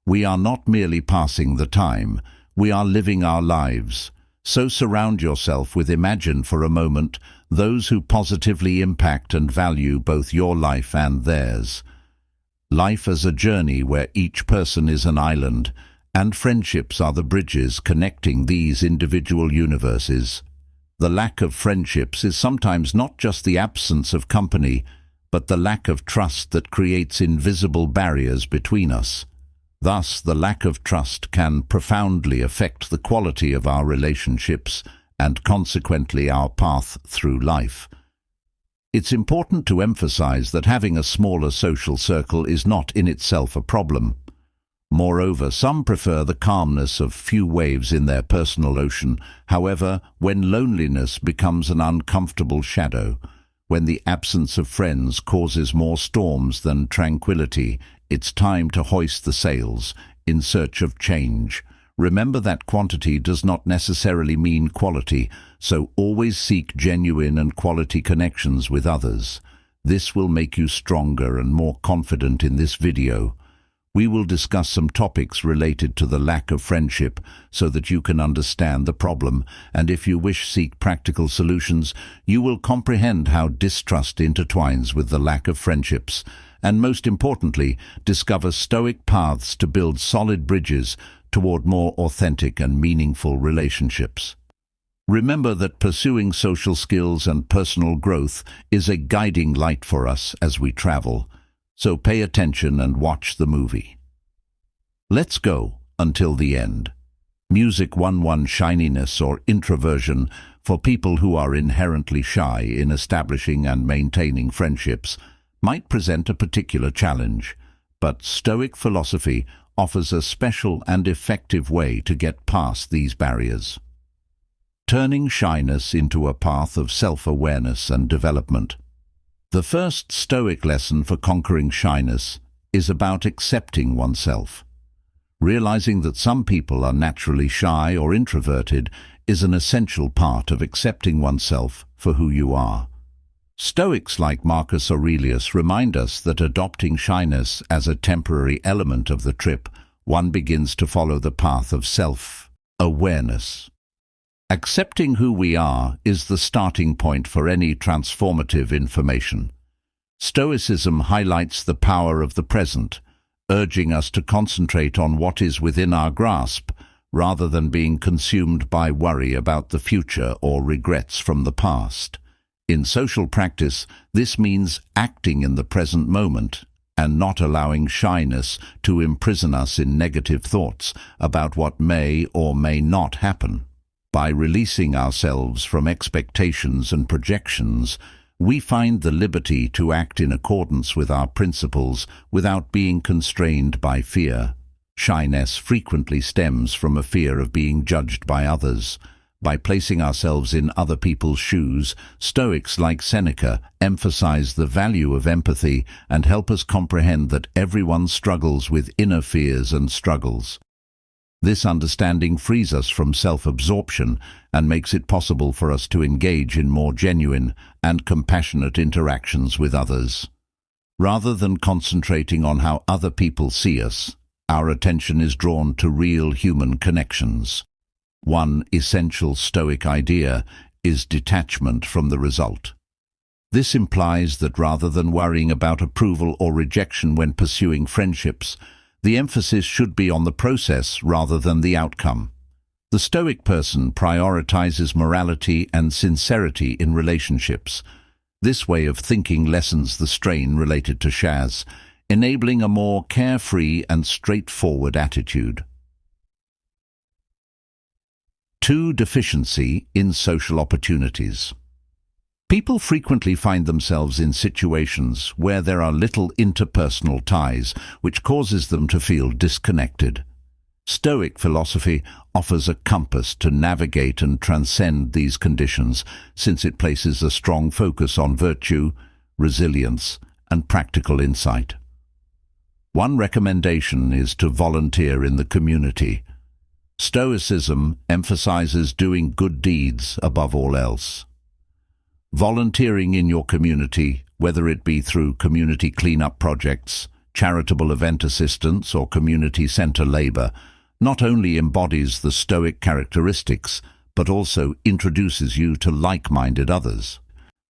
We are not merely passing the time, we are living our lives. So surround yourself with, imagine for a moment, those who positively impact and value both your life and theirs. Life as a journey where each person is an island, and friendships are the bridges connecting these individual universes. The lack of friendships is sometimes not just the absence of company, but the lack of trust that creates invisible barriers between us. Thus, the lack of trust can profoundly affect the quality of our relationships and consequently our path through life. It's important to emphasize that having a smaller social circle is not in itself a problem. Moreover, some prefer the calmness of few waves in their personal ocean. However, when loneliness becomes an uncomfortable shadow, when the absence of friends causes more storms than tranquility, it's time to hoist the sails in search of change. Remember that quantity does not necessarily mean quality, so always seek genuine and quality connections with others. This will make you stronger and more confident. In this video, we will discuss some topics related to the lack of friendship so that you can understand the problem, and if you wish, seek practical solutions. You will comprehend how distrust intertwines with the lack of friendships, and most importantly, discover Stoic paths to build solid bridges toward more authentic and meaningful relationships. Remember that pursuing social skills and personal growth is a guiding light for us as we travel. So pay attention and watch the movie. Let's go until the end. Music 1-1 shininess or introversion for people who are inherently shy in establishing and maintaining friendships might present a particular challenge, but Stoic philosophy offers a special and effective way to get past these barriers. Turning shyness into a path of self-awareness and development. The first Stoic lesson for conquering shyness is about accepting oneself. Realizing that some people are naturally shy or introverted is an essential part of accepting oneself for who you are. Stoics like Marcus Aurelius remind us that adopting shyness as a temporary element of the trip, one begins to follow the path of self-awareness. Accepting who we are is the starting point for any transformative information. Stoicism highlights the power of the present, urging us to concentrate on what is within our grasp, rather than being consumed by worry about the future or regrets from the past. In social practice, this means acting in the present moment and not allowing shyness to imprison us in negative thoughts about what may or may not happen. By releasing ourselves from expectations and projections, we find the liberty to act in accordance with our principles without being constrained by fear. Shyness frequently stems from a fear of being judged by others. By placing ourselves in other people's shoes, Stoics like Seneca emphasize the value of empathy and help us comprehend that everyone struggles with inner fears and struggles. This understanding frees us from self-absorption and makes it possible for us to engage in more genuine and compassionate interactions with others. Rather than concentrating on how other people see us, our attention is drawn to real human connections. One essential Stoic idea is detachment from the result. This implies that rather than worrying about approval or rejection when pursuing friendships, the emphasis should be on the process rather than the outcome. The Stoic person prioritizes morality and sincerity in relationships. This way of thinking lessens the strain related to shaz, enabling a more carefree and straightforward attitude. 2. Deficiency in social opportunities. People frequently find themselves in situations where there are little interpersonal ties, which causes them to feel disconnected. Stoic philosophy offers a compass to navigate and transcend these conditions, since it places a strong focus on virtue, resilience, and practical insight. One recommendation is to volunteer in the community. Stoicism emphasizes doing good deeds above all else. Volunteering in your community, whether it be through community cleanup projects, charitable event assistance, or community center labor, not only embodies the Stoic characteristics, but also introduces you to like-minded others.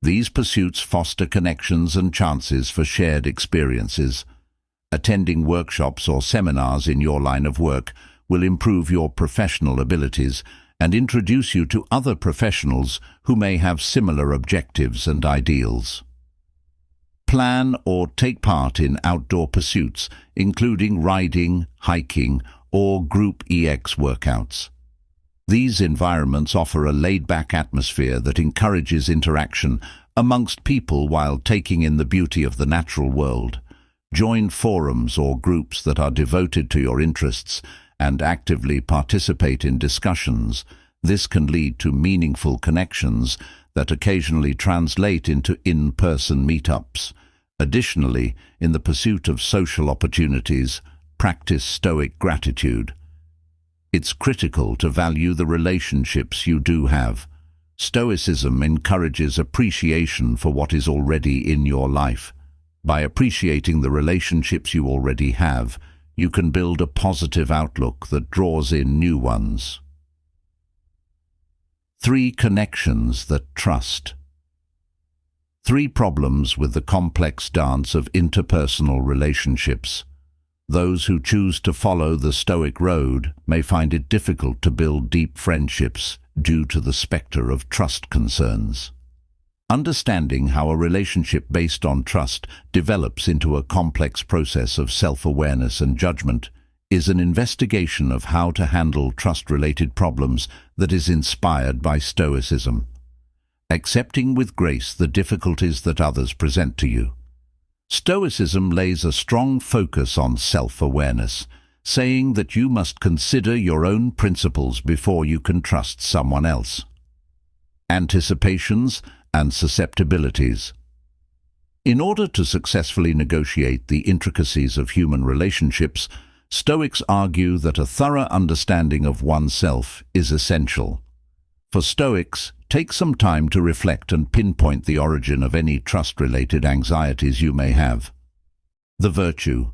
These pursuits foster connections and chances for shared experiences. Attending workshops or seminars in your line of work will improve your professional abilities and introduce you to other professionals who may have similar objectives and ideals. Plan or take part in outdoor pursuits, including riding, hiking, or group EX workouts. These environments offer a laid-back atmosphere that encourages interaction amongst people while taking in the beauty of the natural world. Join forums or groups that are devoted to your interests and actively participate in discussions. This can lead to meaningful connections that occasionally translate into in-person meetups. Additionally, in the pursuit of social opportunities, practice Stoic gratitude. It's critical to value the relationships you do have. Stoicism encourages appreciation for what is already in your life. By appreciating the relationships you already have, you can build a positive outlook that draws in new ones. 3 connections that trust. 3 problems with the complex dance of interpersonal relationships. Those who choose to follow the Stoic road may find it difficult to build deep friendships due to the specter of trust concerns. Understanding how a relationship based on trust develops into a complex process of self-awareness and judgment is an investigation of how to handle trust-related problems that is inspired by Stoicism. Accepting with grace the difficulties that others present to you. Stoicism lays a strong focus on self-awareness, saying that you must consider your own principles before you can trust someone else. Anticipations and susceptibilities. In order to successfully negotiate the intricacies of human relationships, Stoics argue that a thorough understanding of oneself is essential. For Stoics, take some time to reflect and pinpoint the origin of any trust-related anxieties you may have. The virtue.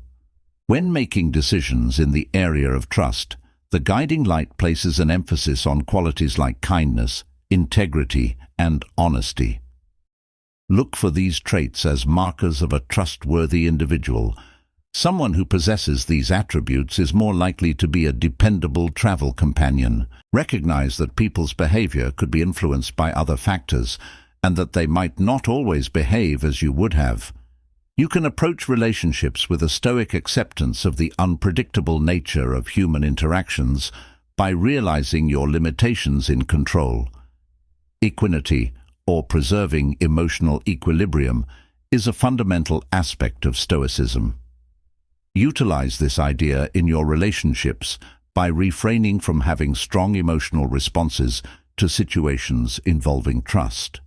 When making decisions in the area of trust, the guiding light places an emphasis on qualities like kindness, integrity, and honesty. Look for these traits as markers of a trustworthy individual. Someone who possesses these attributes is more likely to be a dependable travel companion. Recognize that people's behavior could be influenced by other factors, and that they might not always behave as you would have. You can approach relationships with a Stoic acceptance of the unpredictable nature of human interactions by realizing your limitations in control. Equanimity, or preserving emotional equilibrium, is a fundamental aspect of Stoicism. Utilize this idea in your relationships by refraining from having strong emotional responses to situations involving trust.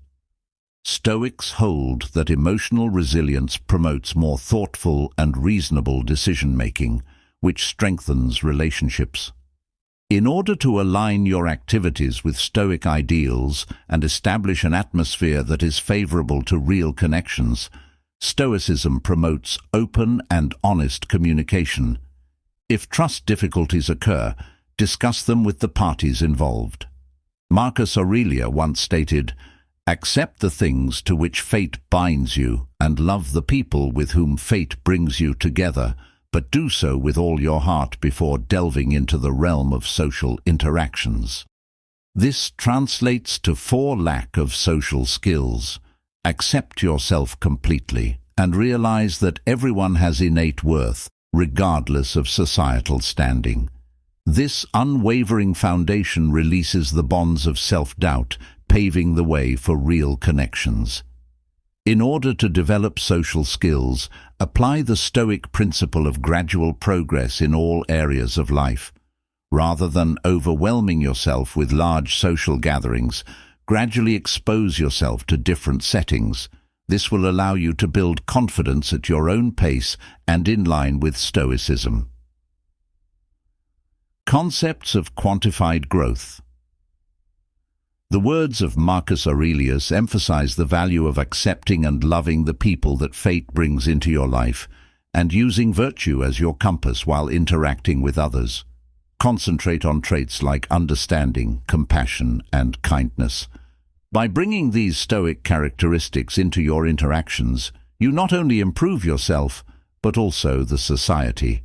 Stoics hold that emotional resilience promotes more thoughtful and reasonable decision-making, which strengthens relationships. In order to align your activities with Stoic ideals and establish an atmosphere that is favorable to real connections, Stoicism promotes open and honest communication. If trust difficulties occur, discuss them with the parties involved. Marcus Aurelius once stated, "Accept the things to which fate binds you, and love the people with whom fate brings you together, but do so with all your heart before delving into the realm of social interactions." This translates to 4 lack of social skills. Accept yourself completely and realize that everyone has innate worth, regardless of societal standing. This unwavering foundation releases the bonds of self-doubt, paving the way for real connections. In order to develop social skills, apply the Stoic principle of gradual progress in all areas of life. Rather than overwhelming yourself with large social gatherings, gradually expose yourself to different settings. This will allow you to build confidence at your own pace and in line with Stoicism. Concepts of quantified growth. The words of Marcus Aurelius emphasize the value of accepting and loving the people that fate brings into your life, and using virtue as your compass while interacting with others. Concentrate on traits like understanding, compassion, and kindness. By bringing these Stoic characteristics into your interactions, you not only improve yourself, but also the society.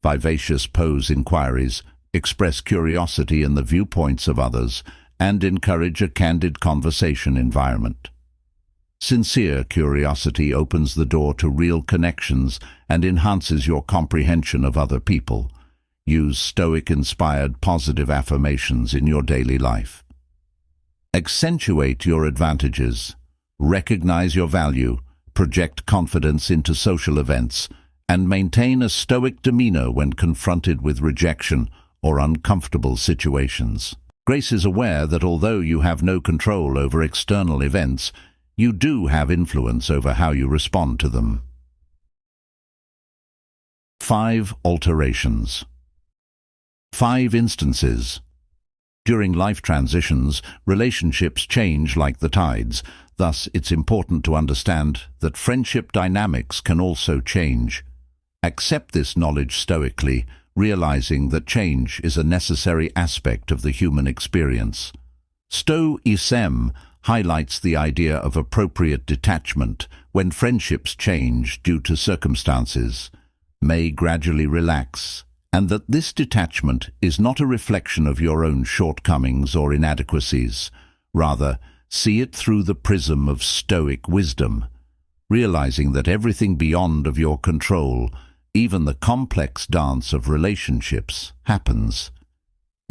Vivacious pose inquiries, express curiosity in the viewpoints of others, and encourage a candid conversation environment. Sincere curiosity opens the door to real connections and enhances your comprehension of other people. Use Stoic-inspired positive affirmations in your daily life. Accentuate your advantages. Recognize your value, project confidence into social events, and maintain a Stoic demeanor when confronted with rejection or uncomfortable situations. Grace is aware that although you have no control over external events, you do have influence over how you respond to them. 5 alterations. 5 instances. During life transitions, relationships change like the tides. Thus, it's important to understand that friendship dynamics can also change. Accept this knowledge stoically, realizing that change is a necessary aspect of the human experience. Stoicism highlights the idea of appropriate detachment when friendships change due to circumstances, may gradually relax, and that this detachment is not a reflection of your own shortcomings or inadequacies. Rather, see it through the prism of Stoic wisdom, realizing that everything beyond of your control, even the complex dance of relationships, happens.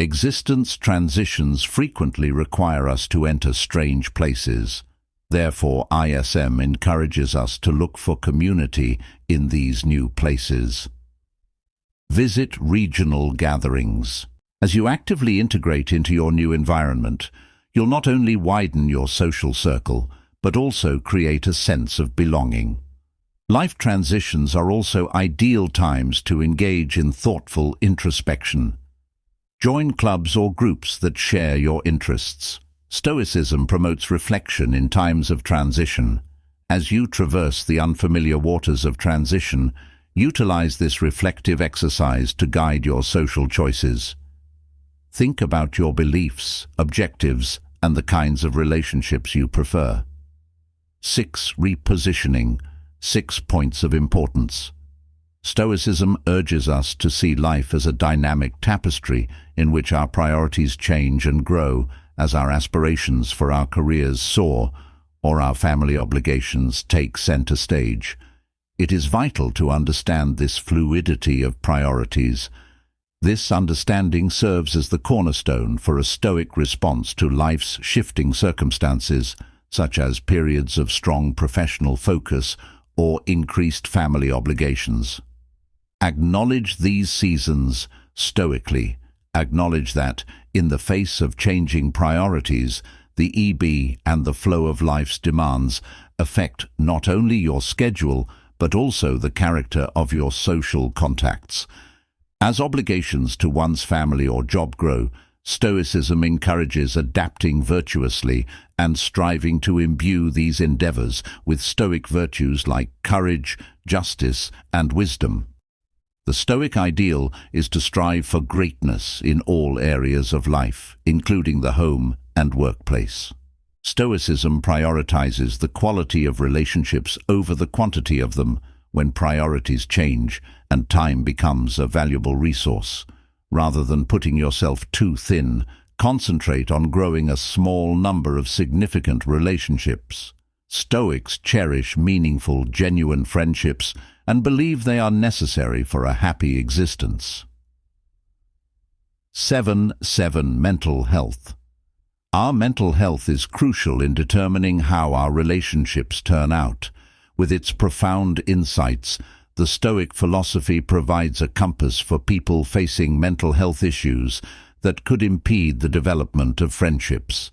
Existence transitions frequently require us to enter strange places. Therefore, ISM encourages us to look for community in these new places. Visit regional gatherings. As you actively integrate into your new environment, you'll not only widen your social circle, but also create a sense of belonging. Life transitions are also ideal times to engage in thoughtful introspection. Join clubs or groups that share your interests. Stoicism promotes reflection in times of transition. As you traverse the unfamiliar waters of transition, utilize this reflective exercise to guide your social choices. Think about your beliefs, objectives, and the kinds of relationships you prefer. 6 repositioning. 6 points of importance. Stoicism urges us to see life as a dynamic tapestry in which our priorities change and grow as our aspirations for our careers soar or our family obligations take center stage. It is vital to understand this fluidity of priorities. This understanding serves as the cornerstone for a Stoic response to life's shifting circumstances, such as periods of strong professional focus or increased family obligations. Acknowledge these seasons stoically. Acknowledge that, in the face of changing priorities, the EB and the flow of life's demands affect not only your schedule, but also the character of your social contacts. As obligations to one's family or job grow, Stoicism encourages adapting virtuously and striving to imbue these endeavors with Stoic virtues like courage, justice, and wisdom. The Stoic ideal is to strive for greatness in all areas of life, including the home and workplace. Stoicism prioritizes the quality of relationships over the quantity of them when priorities change and time becomes a valuable resource. Rather than putting yourself too thin, concentrate on growing a small number of significant relationships. Stoics cherish meaningful, genuine friendships and believe they are necessary for a happy existence. 7. Mental health. Our mental health is crucial in determining how our relationships turn out. With its profound insights, the Stoic philosophy provides a compass for people facing mental health issues that could impede the development of friendships.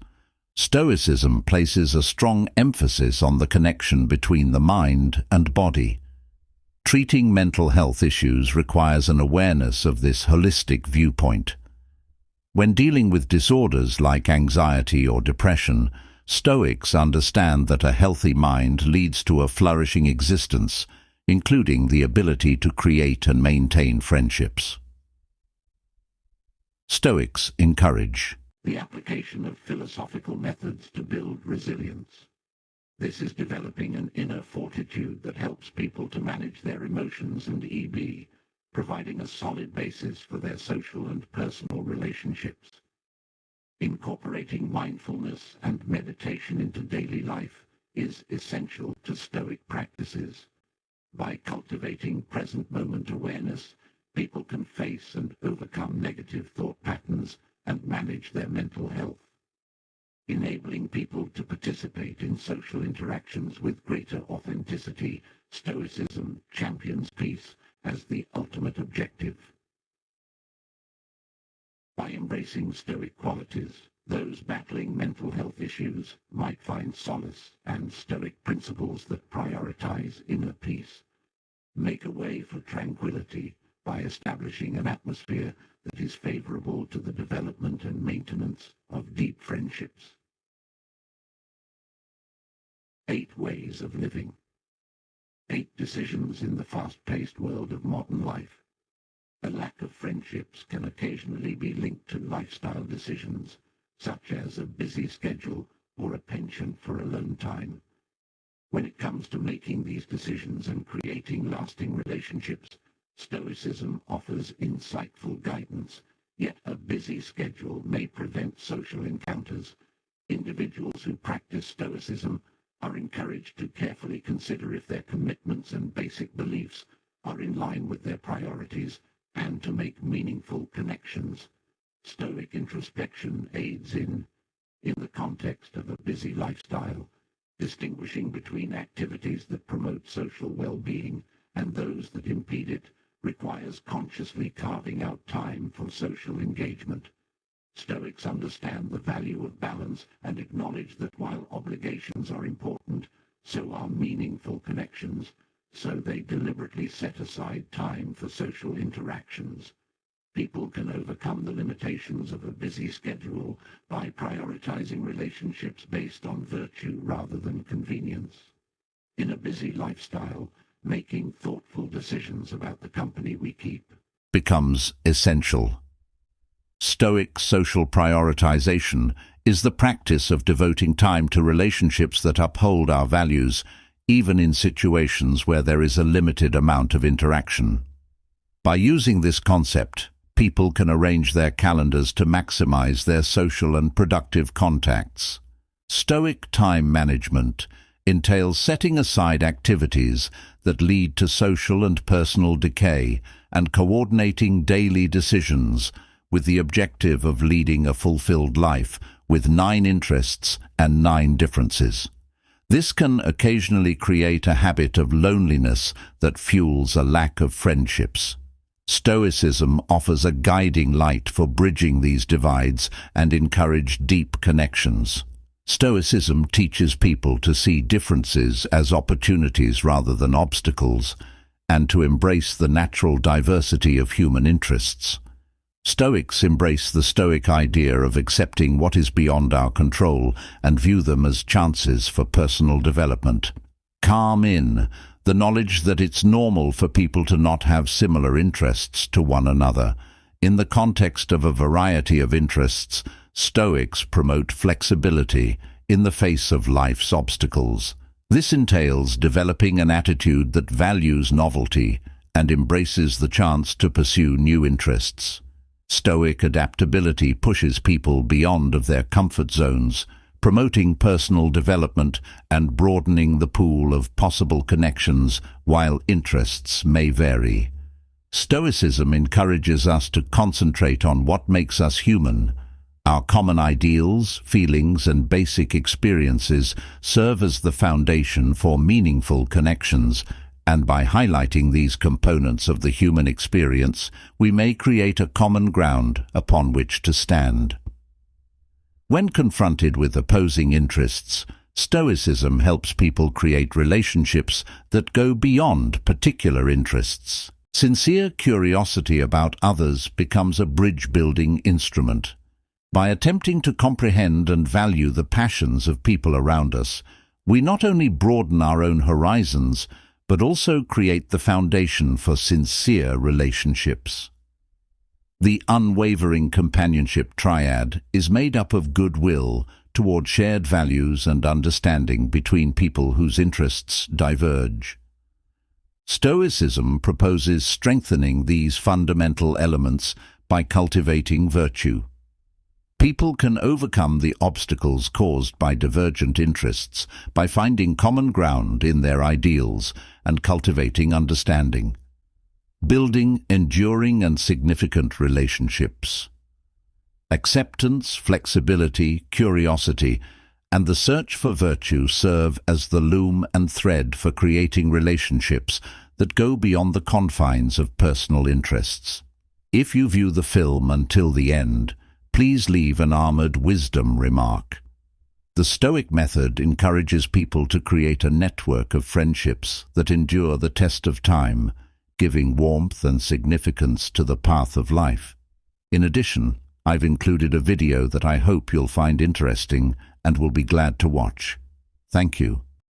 Stoicism places a strong emphasis on the connection between the mind and body. Treating mental health issues requires an awareness of this holistic viewpoint. When dealing with disorders like anxiety or depression, Stoics understand that a healthy mind leads to a flourishing existence. including the ability to create and maintain friendships. Stoics encourage the application of philosophical methods to build resilience. This is developing an inner fortitude that helps people to manage their emotions and EB, providing a solid basis for their social and personal relationships. Incorporating mindfulness and meditation into daily life is essential to Stoic practices. By cultivating present moment awareness, people can face and overcome negative thought patterns and manage their mental health. Enabling people to participate in social interactions with greater authenticity, Stoicism champions peace as the ultimate objective. By embracing Stoic qualities, those battling mental health issues might find solace, and Stoic principles that prioritize inner peace make a way for tranquility by establishing an atmosphere that is favorable to the development and maintenance of deep friendships. 8 ways of living. 8 decisions in the fast-paced world of modern life. A lack of friendships can occasionally be linked to lifestyle decisions, such as a busy schedule or a penchant for alone time. When it comes to making these decisions and creating lasting relationships, Stoicism offers insightful guidance, yet a busy schedule may prevent social encounters. Individuals who practice Stoicism are encouraged to carefully consider if their commitments and basic beliefs are in line with their priorities and to make meaningful connections. Stoic introspection aids in the context of a busy lifestyle, distinguishing between activities that promote social well-being and those that impede it requires consciously carving out time for social engagement. Stoics understand the value of balance and acknowledge that while obligations are important, so are meaningful connections, so they deliberately set aside time for social interactions. People can overcome the limitations of a busy schedule by prioritizing relationships based on virtue rather than convenience. In a busy lifestyle, making thoughtful decisions about the company we keep becomes essential. Stoic social prioritization is the practice of devoting time to relationships that uphold our values, even in situations where there is a limited amount of interaction. By using this concept, people can arrange their calendars to maximize their social and productive contacts. Stoic time management entails setting aside activities that lead to social and personal decay and coordinating daily decisions with the objective of leading a fulfilled life with 9 interests and 9 differences. This can occasionally create a habit of loneliness that fuels a lack of friendships. Stoicism offers a guiding light for bridging these divides and encourage deep connections. Stoicism teaches people to see differences as opportunities rather than obstacles, and to embrace the natural diversity of human interests. Stoics embrace the Stoic idea of accepting what is beyond our control and view them as chances for personal development. Calm in the knowledge that it's normal for people to not have similar interests to one another. In the context of a variety of interests, Stoics promote flexibility in the face of life's obstacles. This entails developing an attitude that values novelty and embraces the chance to pursue new interests. Stoic adaptability pushes people beyond of their comfort zones, promoting personal development and broadening the pool of possible connections while interests may vary. Stoicism encourages us to concentrate on what makes us human. Our common ideals, feelings, and basic experiences serve as the foundation for meaningful connections, and by highlighting these components of the human experience, we may create a common ground upon which to stand. When confronted with opposing interests, Stoicism helps people create relationships that go beyond particular interests. Sincere curiosity about others becomes a bridge-building instrument. By attempting to comprehend and value the passions of people around us, we not only broaden our own horizons, but also create the foundation for sincere relationships. The unwavering companionship triad is made up of goodwill toward shared values and understanding between people whose interests diverge. Stoicism proposes strengthening these fundamental elements by cultivating virtue. People can overcome the obstacles caused by divergent interests by finding common ground in their ideals and cultivating understanding, building enduring and significant relationships. Acceptance, flexibility, curiosity, and the search for virtue serve as the loom and thread for creating relationships that go beyond the confines of personal interests. If you view the film until the end, please leave an armored wisdom remark. The Stoic method encourages people to create a network of friendships that endure the test of time, giving warmth and significance to the path of life. In addition, I've included a video that I hope you'll find interesting and will be glad to watch. Thank you.